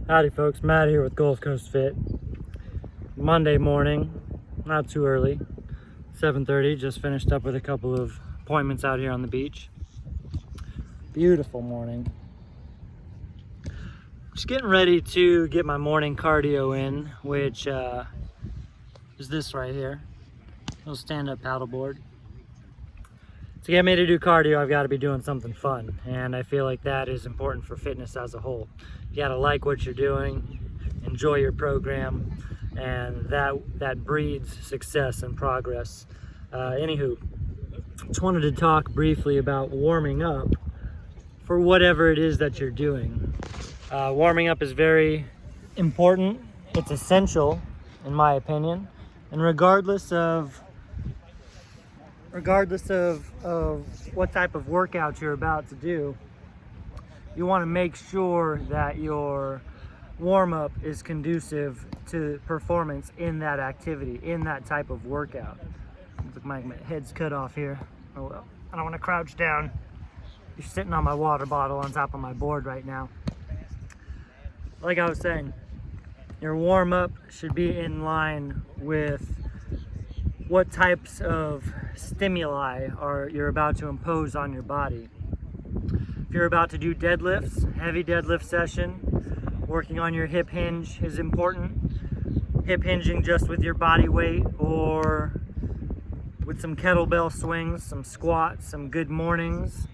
Howdy folks, Matt here with Gulf Coast Fit. Monday morning, not too early, 7:30, just finished up with a couple of appointments out here on the beach. Beautiful morning. Just getting ready to get my morning cardio in, which is this right here, little stand-up paddleboard. To get me to do cardio, I've got to be doing something fun, and I feel like that is important for fitness as a whole. You got to like what you're doing, enjoy your program, and that breeds success and progress. Anywho, just wanted to talk briefly about warming up for whatever it is that you're doing. Warming up is very important. It's essential, in my opinion, and regardless of what type of workout you're about to do, you want to make sure that your warm-up is conducive to performance in that activity, in that type of workout. Look, my head's cut off here. Oh well, I don't want to crouch down. You're sitting on my water bottle on top of my board right now. Like I was saying, your warm-up should be in line with what types of stimuli you're about to impose on your body. If you're about to do deadlifts, heavy deadlift session, working on your hip hinge is important. Hip hinging just with your body weight or with some kettlebell swings, some squats, some good mornings.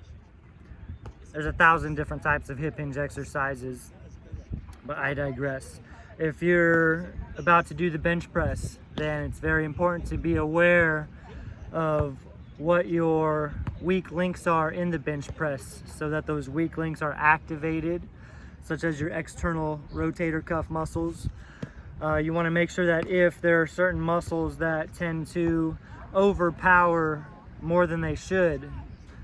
There's 1,000 different types of hip hinge exercises, but I digress. If you're about to do the bench press, then it's very important to be aware of what your weak links are in the bench press so that those weak links are activated, such as your external rotator cuff muscles. You want to make sure that if there are certain muscles that tend to overpower more than they should,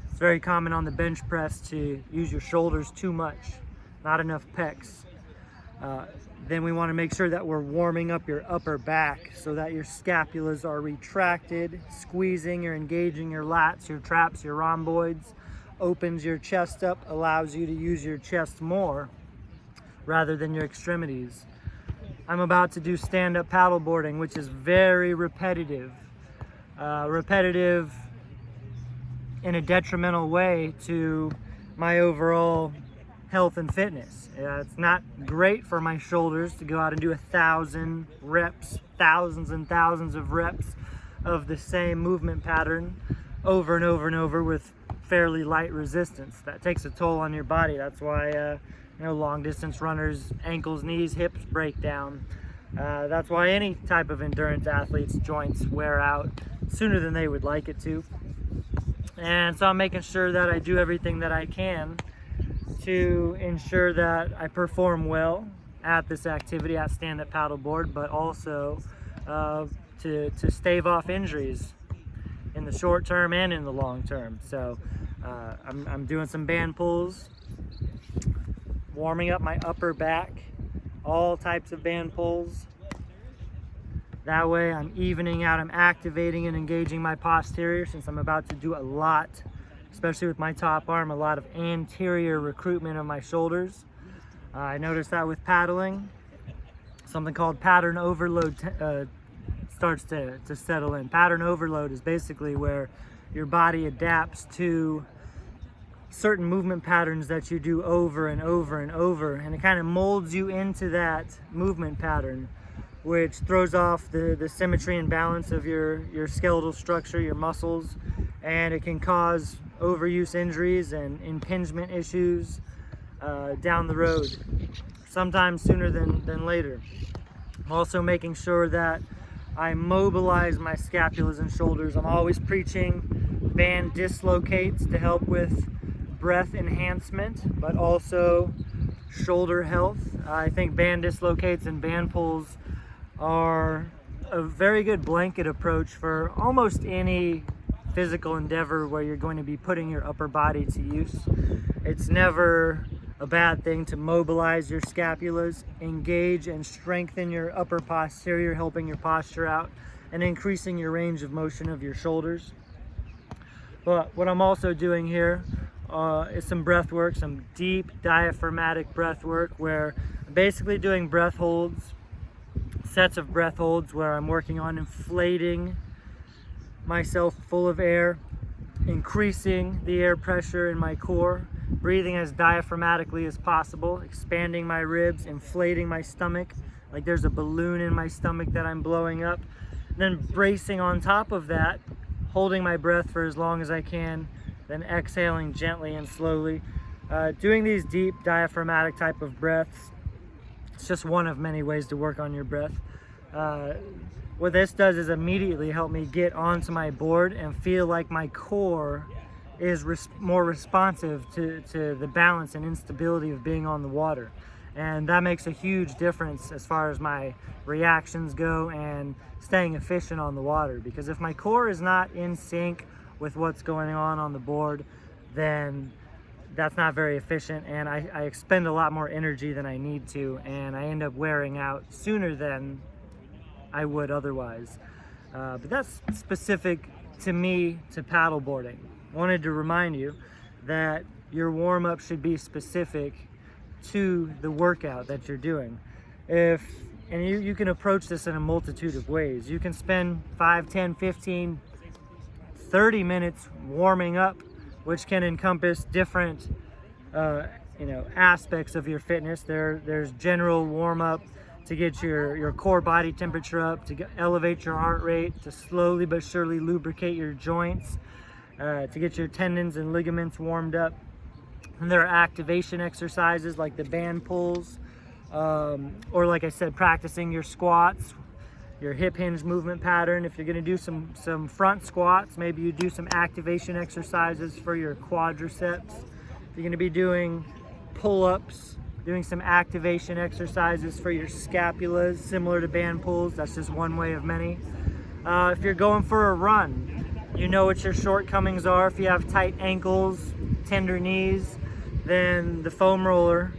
it's very common on the bench press to use your shoulders too much, not enough pecs. Then we want to make sure that we're warming up your upper back so that your scapulas are retracted, squeezing, you're engaging your lats, your traps, your rhomboids, opens your chest up, allows you to use your chest more rather than your extremities. I'm about to do stand-up paddleboarding, which is very repetitive. Repetitive in a detrimental way to my overall health and fitness. It's not great for my shoulders to go out and do 1,000 reps, thousands and thousands of reps of the same movement pattern over and over and over with fairly light resistance. That takes a toll on your body. That's why long distance runners, ankles, knees, hips break down. That's why any type of endurance athlete's joints wear out sooner than they would like it to. And so I'm making sure that I do everything that I can to ensure that I perform well at this activity, at stand-up paddleboard, but also to stave off injuries in the short term and in the long term. So I'm doing some band pulls, warming up my upper back, all types of band pulls. That way I'm evening out, I'm activating and engaging my posterior, since I'm about to do a lot, especially with my top arm, a lot of anterior recruitment of my shoulders. I noticed that with paddling, something called pattern overload starts to settle in. Pattern overload is basically where your body adapts to certain movement patterns that you do over and over and over, and it kind of molds you into that movement pattern, which throws off the symmetry and balance of your skeletal structure, your muscles, and it can cause overuse injuries and impingement issues down the road, sometimes sooner than later. I'm also making sure that I mobilize my scapulas and shoulders. I'm always preaching band dislocates to help with breath enhancement, but also shoulder health. I think band dislocates and band pulls are a very good blanket approach for almost any physical endeavor where you're going to be putting your upper body to use. It's never a bad thing to mobilize your scapulas, engage and strengthen your upper posterior, helping your posture out and increasing your range of motion of your shoulders. But what I'm also doing here is some breath work, some deep diaphragmatic breath work, where I'm basically doing breath holds, sets of breath holds where I'm working on inflating myself full of air, increasing the air pressure in my core, breathing as diaphragmatically as possible, expanding my ribs, inflating my stomach like there's a balloon in my stomach that I'm blowing up, then bracing on top of that, holding my breath for as long as I can, then exhaling gently and slowly. Doing these deep diaphragmatic type of breaths, it's just one of many ways to work on your breath. What this does is immediately help me get onto my board and feel like my core is more responsive to the balance and instability of being on the water. And that makes a huge difference as far as my reactions go and staying efficient on the water. Because if my core is not in sync with what's going on the board, then that's not very efficient, and I expend a lot more energy than I need to, and I end up wearing out sooner than I would otherwise. But that's specific to me, to paddleboarding. Wanted to remind you that your warm-up should be specific to the workout that you're doing. And you can approach this in a multitude of ways. You can spend 5, 10, 15, 30 minutes warming up, which can encompass different aspects of your fitness. There's general warm-up to get your core body temperature up, to elevate your heart rate, to slowly but surely lubricate your joints, to get your tendons and ligaments warmed up. And there are activation exercises like the band pulls, or like I said, practicing your squats, your hip hinge movement pattern. If you're going to do some front squats, maybe you do some activation exercises for your quadriceps. If you're going to be doing pull-ups, doing some activation exercises for your scapulas, similar to band pulls. That's just one way of many. If you're going for a run, you know what your shortcomings are. If you have tight ankles, tender knees, then the foam roller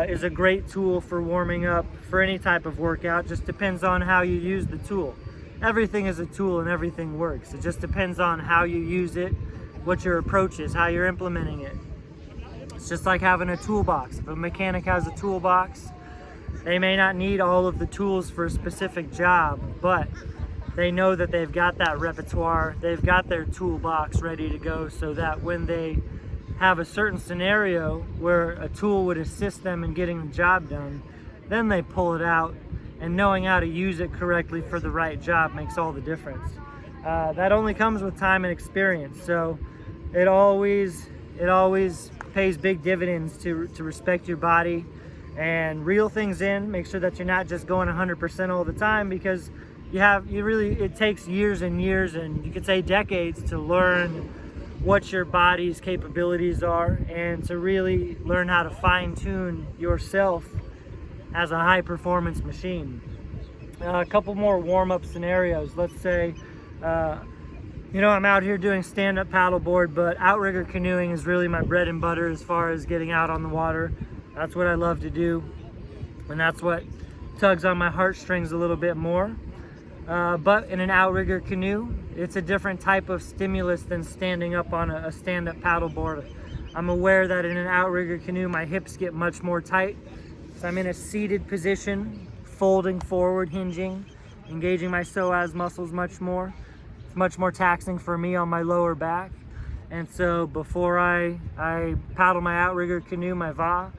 is a great tool for warming up for any type of workout. Just depends on how you use the tool. Everything is a tool and everything works. It just depends on how you use it, what your approach is, how you're implementing it. It's just like having a toolbox. If a mechanic has a toolbox, they may not need all of the tools for a specific job, but they know that they've got that repertoire, they've got their toolbox ready to go, so that when they have a certain scenario where a tool would assist them in getting the job done, then they pull it out, and knowing how to use it correctly for the right job makes all the difference. That only comes with time and experience, so it always pays big dividends to respect your body and reel things in. Make sure that you're not just going 100% all the time, because it takes years and years, and you could say decades, to learn what your body's capabilities are and to really learn how to fine-tune yourself as a high-performance machine. A couple more warm-up scenarios. Let's say I'm out here doing stand-up paddleboard, but outrigger canoeing is really my bread and butter as far as getting out on the water. That's what I love to do, and that's what tugs on my heartstrings a little bit more. But in an outrigger canoe, it's a different type of stimulus than standing up on a stand-up paddleboard. I'm aware that in an outrigger canoe, my hips get much more tight. So I'm in a seated position, folding forward, hinging, engaging my psoas muscles much more. It's much more taxing for me on my lower back. And so before I paddle my outrigger canoe, my VA,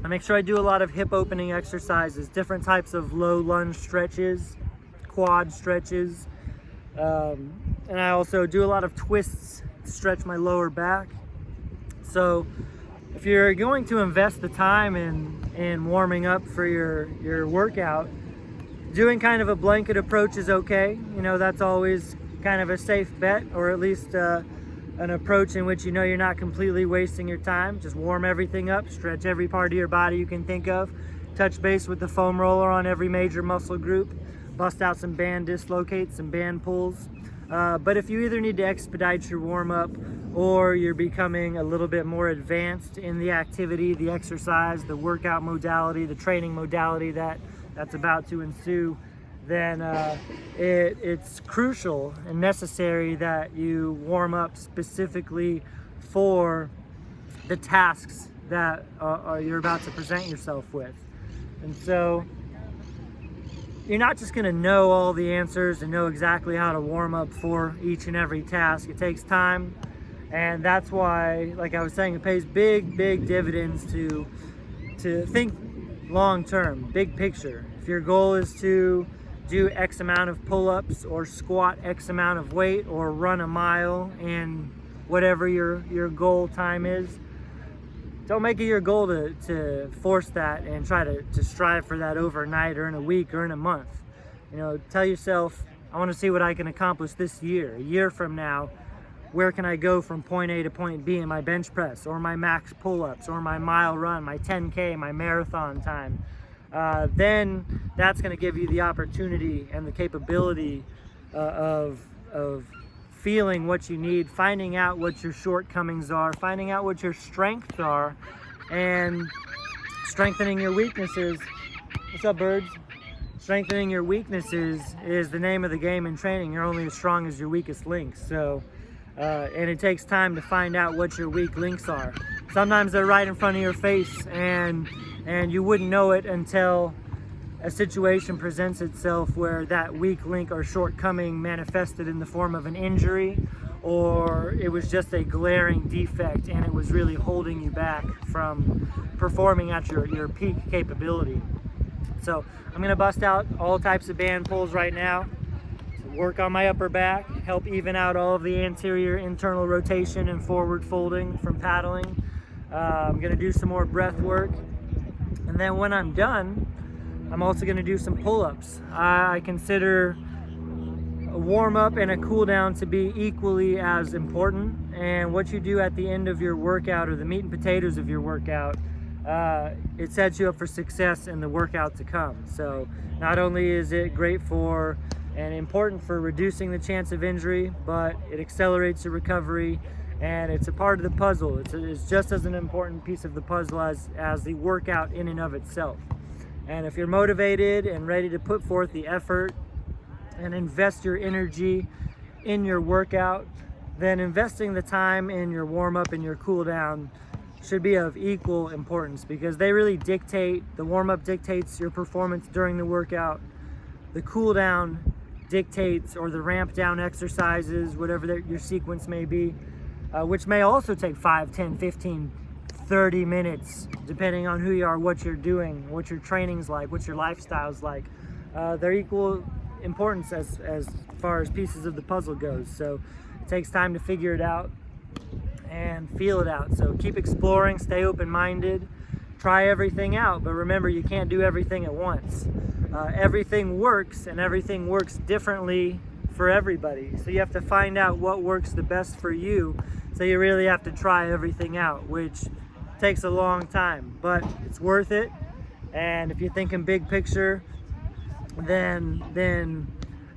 I make sure I do a lot of hip opening exercises, different types of low lunge stretches, quad stretches, and I also do a lot of twists to stretch my lower back. So if you're going to invest the time in warming up for your workout, doing kind of a blanket approach is okay. That's always kind of a safe bet, or at least an approach in which you're not completely wasting your time. Just warm everything up, stretch every part of your body you can think of, touch base with the foam roller on every major muscle group, bust out some band dislocates, some band pulls. But if you either need to expedite your warm-up, or you're becoming a little bit more advanced in the activity, the exercise, the workout modality, the training modality that's about to ensue, then it's crucial and necessary that you warm up specifically for the tasks that you're about to present yourself with. And so you're not just going to know all the answers and know exactly how to warm up for each and every task. It takes time, and that's why, like I was saying, it pays big dividends to think long term, big picture. If your goal is to do X amount of pull-ups or squat X amount of weight or run a mile in whatever your goal time is, don't make it your goal to force that and try to strive for that overnight or in a week or in a month. You know, tell yourself, I want to see what I can accomplish this year. A year from now, where can I go from point A to point B in my bench press or my max pull-ups or my mile run, my 10K, my marathon time. Then that's going to give you the opportunity and the capability of feeling what you need, finding out what your shortcomings are, finding out what your strengths are, and strengthening your weaknesses. What's up, birds? Strengthening your weaknesses is the name of the game in training. You're only as strong as your weakest links. So, and it takes time to find out what your weak links are. Sometimes they're right in front of your face, and you wouldn't know it until a situation presents itself where that weak link or shortcoming manifested in the form of an injury, or it was just a glaring defect and it was really holding you back from performing at your peak capability. So I'm going to bust out all types of band pulls right now, work on my upper back, help even out all of the anterior internal rotation and forward folding from paddling. I'm going to do some more breath work, and then when I'm done, I'm also going to do some pull-ups. I consider a warm-up and a cool-down to be equally as important, and what you do at the end of your workout, or the meat and potatoes of your workout, it sets you up for success in the workout to come. So not only is it great for and important for reducing the chance of injury, but it accelerates the recovery, and it's a part of the puzzle. It's just as an important piece of the puzzle as the workout in and of itself. And if you're motivated and ready to put forth the effort and invest your energy in your workout, then investing the time in your warm-up and your cool-down should be of equal importance, because they really dictate, the warm-up dictates your performance during the workout, the cool-down dictates, or the ramp down exercises, whatever your sequence may be, which may also take 5, 10, 15, 30 minutes, depending on who you are, what you're doing, what your training's like, what your lifestyle's like. They're equal importance as far as pieces of the puzzle goes. So it takes time to figure it out and feel it out. So keep exploring, stay open-minded, try everything out, but remember, you can't do everything at once. Everything works, and everything works differently for everybody. So you have to find out what works the best for you. So you really have to try everything out, which takes a long time, but it's worth it. And if you're thinking big picture, then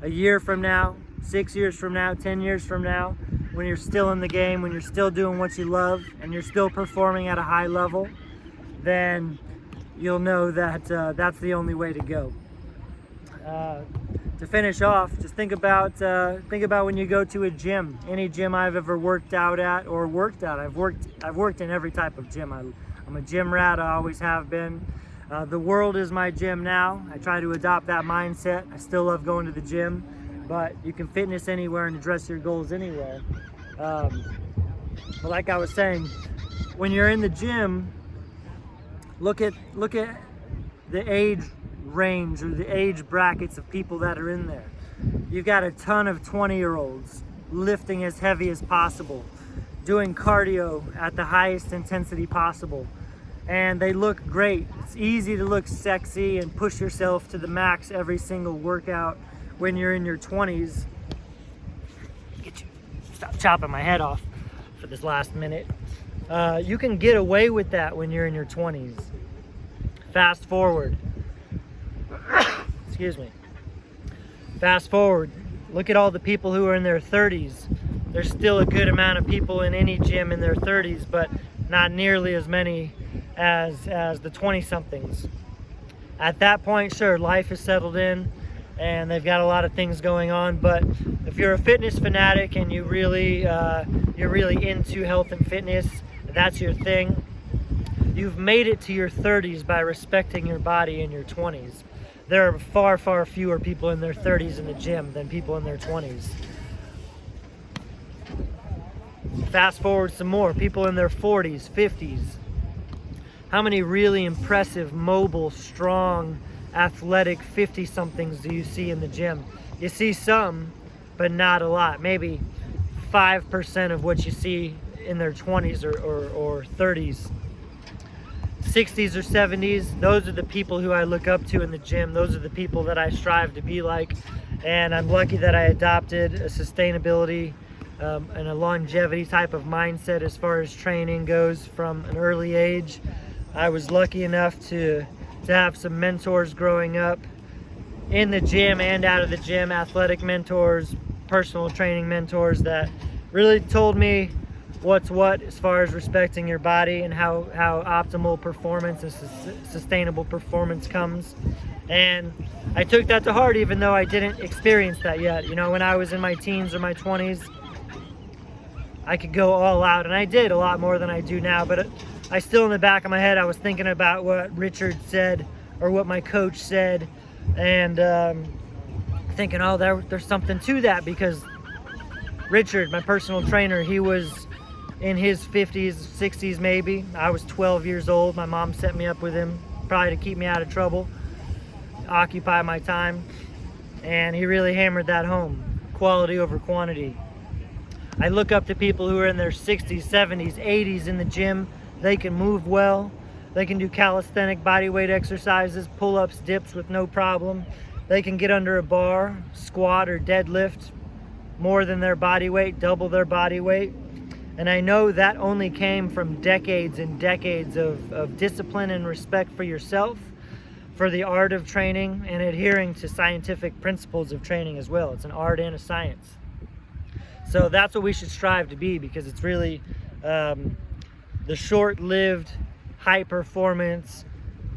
a year from now, 6 years from now, 10 years from now, when you're still in the game, when you're still doing what you love, and you're still performing at a high level, then you'll know that that's the only way to go. To finish off, just think about when you go to a gym. Any gym I've ever worked out at or worked at. I've worked in every type of gym. I'm a gym rat. I always have been. The world is my gym now. I try to adopt that mindset. I still love going to the gym, but you can fitness anywhere and address your goals anywhere. But like I was saying, when you're in the gym, look at the age range or the age brackets of people that are in there. You've got a ton of 20-year-olds lifting as heavy as possible, doing cardio at the highest intensity possible, and they look great. It's easy to look sexy and push yourself to the max every single workout when you're in your 20s. Stop chopping my head off for this last minute. You can get away with that when you're in your 20s. Fast forward. Excuse me. Fast forward. Look at all the people who are in their 30s. There's still a good amount of people in any gym in their 30s, but not nearly as many as the 20-somethings. At that point, sure, life is settled in and they've got a lot of things going on, but if you're a fitness fanatic and you're really into health and fitness, that's your thing, you've made it to your 30s by respecting your body in your 20s. There are far, far fewer people in their 30s in the gym than people in their 20s. Fast forward some more, people in their 40s, 50s. How many really impressive, mobile, strong, athletic 50-somethings do you see in the gym? You see some, but not a lot. Maybe 5% of what you see in their 20s or 30s. 60s or 70s, those are the people who I look up to in the gym. Those are the people that I strive to be like. And I'm lucky that I adopted a sustainability and a longevity type of mindset as far as training goes from an early age. I was lucky enough to have some mentors growing up in the gym and out of the gym, athletic mentors, personal training mentors that really told me what's what as far as respecting your body and how optimal performance and sustainable performance comes. And I took that to heart, even though I didn't experience that yet. You know, when I was in my teens or my 20s, I could go all out, and I did a lot more than I do now, but I still, in the back of my head, I was thinking about what Richard said or what my coach said, and thinking, oh, there's something to that, because Richard, my personal trainer, he was in his 50s, 60s maybe. I was 12 years old. My mom set me up with him, probably to keep me out of trouble, occupy my time, and he really hammered that home, quality over quantity. I look up to people who are in their 60s, 70s, 80s in the gym. They can move well. They can do calisthenic bodyweight exercises, pull-ups, dips with no problem. They can get under a bar, squat or deadlift more than their body weight, double their body weight. And I know that only came from decades and decades of discipline and respect for yourself, for the art of training, and adhering to scientific principles of training as well. It's an art and a science. So that's what we should strive to be, because it's really the short-lived, high-performance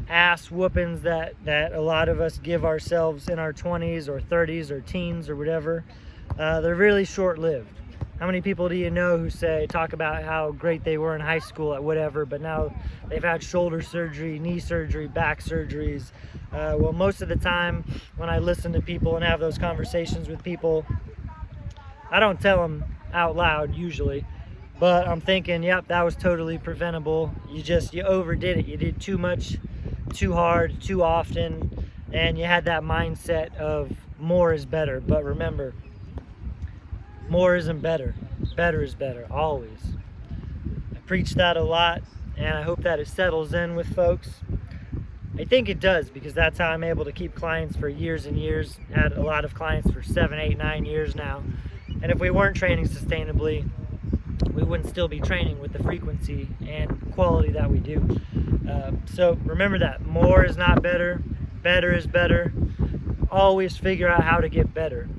ass whoopings that a lot of us give ourselves in our 20s or 30s or teens or whatever. They're really short-lived. How many people do you know who talk about how great they were in high school at whatever, but now they've had shoulder surgery, knee surgery, back surgeries? Well, most of the time when I listen to people and have those conversations with people, I don't tell them out loud usually, but I'm thinking, yep, that was totally preventable. You overdid it. You did too much, too hard, too often, and you had that mindset of more is better. But remember, more isn't better. Better is better, always. I preach that a lot, and I hope that it settles in with folks. I think it does, because that's how I'm able to keep clients for years and years. Had a lot of clients for 7, 8, 9 years now. And if we weren't training sustainably, we wouldn't still be training with the frequency and quality that we do. So remember that. More is not better. Better is better. Always figure out how to get better.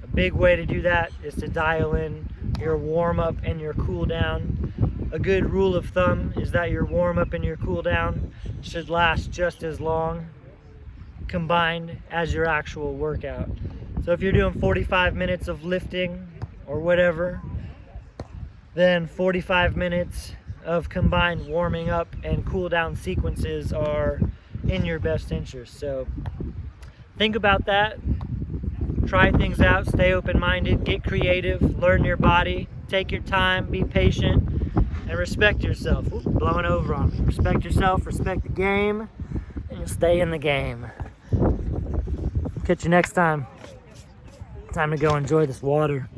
A big way to do that is to dial in your warm-up and your cool-down. A good rule of thumb is that your warm-up and your cool-down should last just as long combined as your actual workout. So if you're doing 45 minutes of lifting or whatever, then 45 minutes of combined warming up and cool down sequences are in your best interest. So think about that, try things out, stay open-minded, get creative, learn your body, take your time, be patient, and respect yourself. Ooh, blowing over on me. Respect yourself, respect the game, and you'll stay in the game. Catch you next time. Time to go enjoy this water.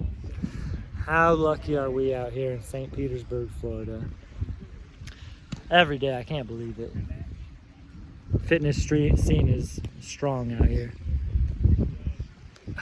How lucky are we out here in St. Petersburg, Florida? Every day, I can't believe it. Fitness scene is strong out here.